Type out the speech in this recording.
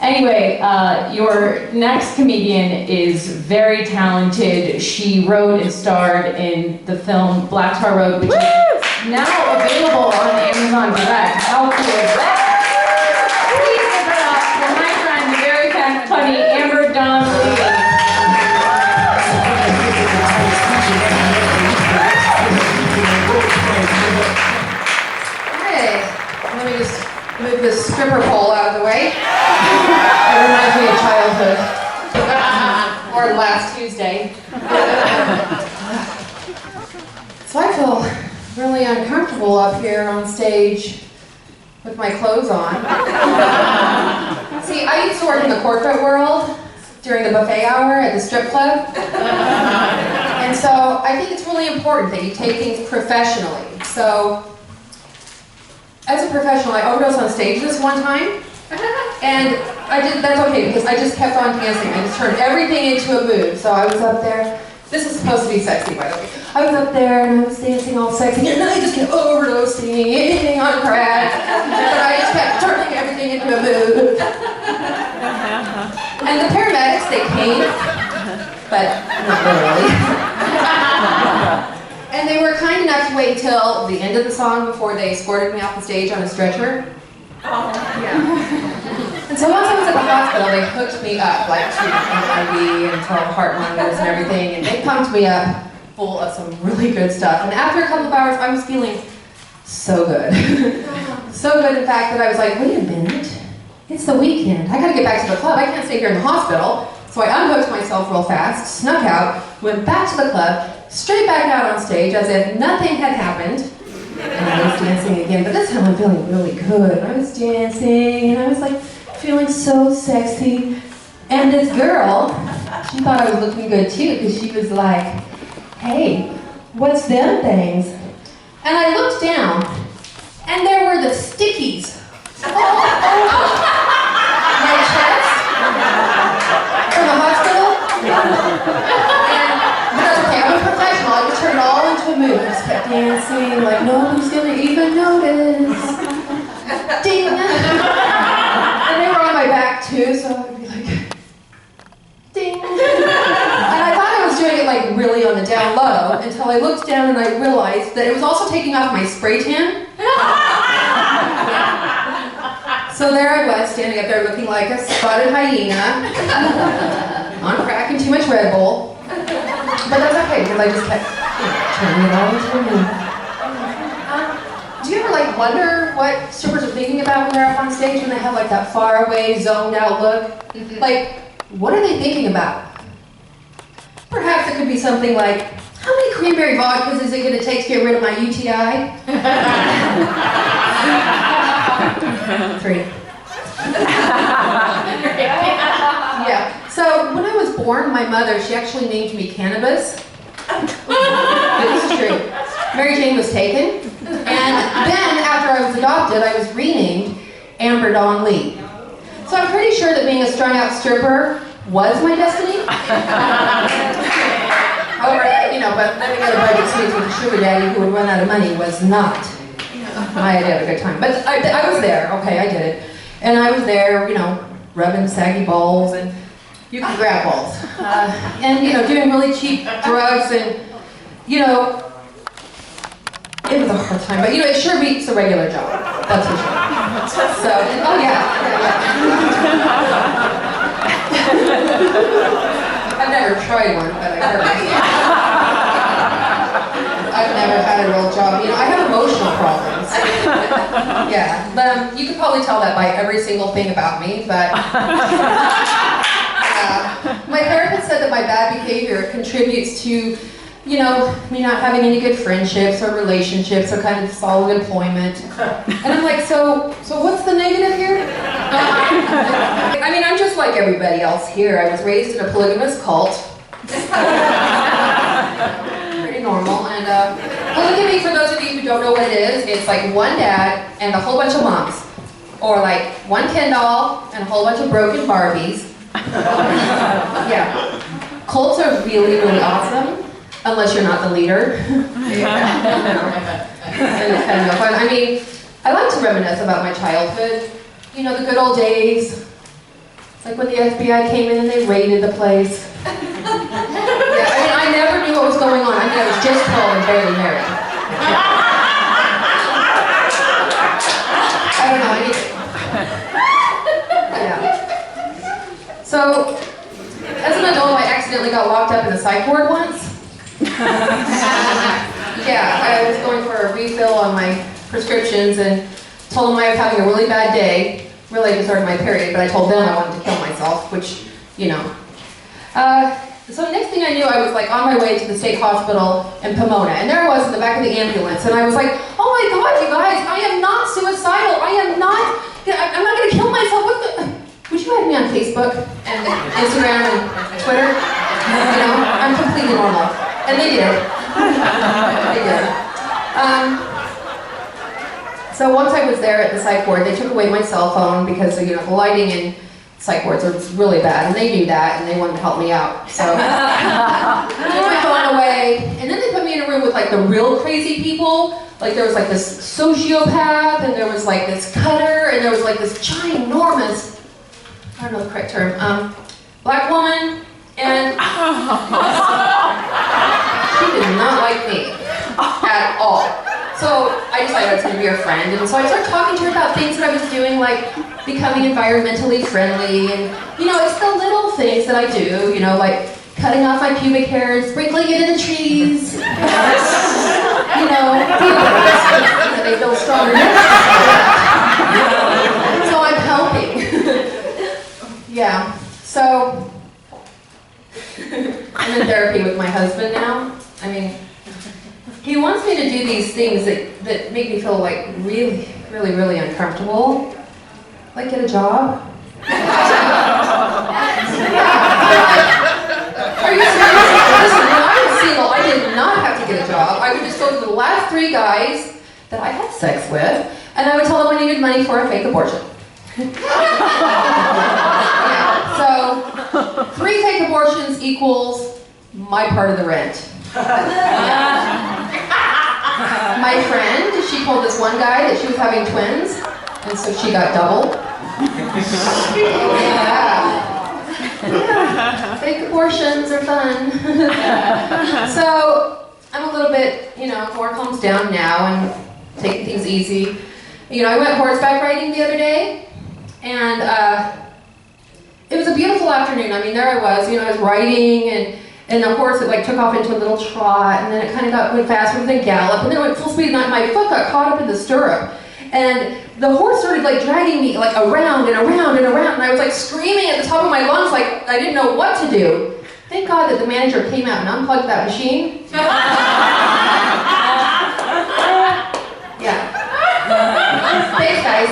Anyway, your next comedian is very talented. She wrote and starred in the film Black Tar Road, which is now available on Amazon Direct. How cool is that? Please give it up for my friend, the very funny Amber Donnelly. Hey, let me just move this stripper pole out of the way. It reminds me of childhood. Or last Tuesday. So I feel really uncomfortable up here on stage with my clothes on. See, I used to work in the corporate world during the buffet hour at the strip club. And so I think it's really important that you take things professionally. So as a professional, I overdosed on stage this one time. And that's okay because I just kept on dancing. I just turned everything into a mood. So I was up there. This is supposed to be sexy, by the way. I was up there and I was dancing all sexy, and then I just kept overdosing on crack. But I just kept turning everything into a mood. And the paramedics, they came, but not really. And they were kind enough to wait until the end of the song before they escorted me off the stage on a stretcher. Yeah. And so once I was at the hospital, they hooked me up, like to an IV and 12 heart monitors and everything, and they pumped me up full of some really good stuff. And after a couple of hours, I was feeling so good. So good, in fact, that I was like, wait a minute, it's the weekend. I gotta get back to the club. I can't stay here in the hospital. So I unhooked myself real fast, snuck out, went back to the club, straight back out on stage as if nothing had happened. And I was dancing again, but this time I'm feeling really good. I was dancing, and I was like feeling so sexy. And this girl, she thought I was looking good too, because she was like, hey, what's them things? And I looked down, and there were the stickies all over my chest from the hospital. But that's okay, I'm a professional. I just turned it all into a mood. I just kept dancing, like nobody's gonna even notice. Ding! And they were on my back too, so I would be like, ding! And I thought I was doing it like really on the down low until I looked down and I realized that it was also taking off my spray tan. So there I was, standing up there looking like a spotted hyena, on crack and too much Red Bull. But that's okay, because I just kept turning it all into a mood. Do you ever like wonder what strippers are thinking about when they're up on stage, when they have like that far away, zoned out look? Like, what are they thinking about? Perhaps it could be something like, how many cranberry vodkas is it going to take to get rid of my UTI? 3. Yeah. So when I was born, my mother, she actually named me Cannabis. This is true. Mary Jane was taken. And then after I was adopted, I was renamed Amber Dawn Lee. So I'm pretty sure that being a strung out stripper was my destiny. However, but living at a budget suite with a sugar daddy who would run out of money was not my idea of a good time. But I was there, okay, I did it. And I was there, rubbing saggy balls, and you can grab balls. And, doing really cheap drugs, and, it was a hard time. But, it sure beats a regular job. That's for sure. So, oh yeah. I've never tried one, but I've heard. I've never had a real job. I have emotional problems. Yeah, but you could probably tell that by every single thing about me, but my therapist said that my bad behavior contributes to, me not having any good friendships or relationships or kind of solid employment. And I'm like, so what's the negative here? I'm just like everybody else here. I was raised in a polygamous cult. Pretty normal. And polygamy, for those of you who don't know what it is, it's like one dad and a whole bunch of moms. Or like one Ken doll and a whole bunch of broken Barbies. Yeah. Cults are really, really awesome. Unless you're not the leader. And it's kind of no fun. I like to reminisce about my childhood. You know, the good old days. It's like when the FBI came in and they raided the place. Yeah, I mean, I never knew what was going on. I mean, I was just 12 and barely married. I don't know anything. Yeah. So, as an adult, I accidentally got locked up in a psych ward once. Yeah, I was going for a refill on my prescriptions and told them I was having a really bad day. Really, I just started my period, but I told them I wanted to kill myself, which, you know. So next thing I knew, I was like on my way to the state hospital in Pomona, and there I was in the back of the ambulance, and I was like, oh my God, you guys, I am not suicidal. I'm not gonna kill myself. Would you add me on Facebook and Instagram and Twitter? You know, I'm completely normal. And they did. They did. So once I was there at the psych ward, they took away my cell phone because, you know, the lighting in psych wards are really bad, and they knew that, and they wanted to help me out. So they took my phone away, and then they put me in a room with like the real crazy people. Like there was like this sociopath, and there was like this cutter, and there was like this ginormous, I don't know the correct term, black woman, and she did not like me at all. So I decided I was going to be her friend, and so I started talking to her about things that I was doing, like becoming environmentally friendly, and you know, it's the little things that I do, you know, like cutting off my pubic hair and sprinkling it in the trees. You know, they feel stronger. So I'm helping. Yeah. So I'm in therapy with my husband now. I mean, he wants me to do these things that make me feel like really, really, really uncomfortable. Like get a job. Are you serious? Listen, when I was single, I did not have to get a job. I would just go to the last 3 guys that I had sex with, and I would tell them I needed money for a fake abortion. Yeah, so 3 fake abortions equals my part of the rent. My friend, she told this one guy that she was having twins, and so she got double. Yeah. Fake abortions are fun. So I'm a little bit, you know, more calms down now and taking things easy. You know, I went horseback riding the other day, and it was a beautiful afternoon. I mean, there I was, you know, I was riding, and the horse, it like took off into a little trot, and then it kind of went faster with a gallop, and then it went full speed, and my foot got caught up in the stirrup. And the horse started like dragging me like around and around and around, and I was like screaming at the top of my lungs like I didn't know what to do. Thank God that the manager came out and unplugged that machine. Yeah. Thanks, guys.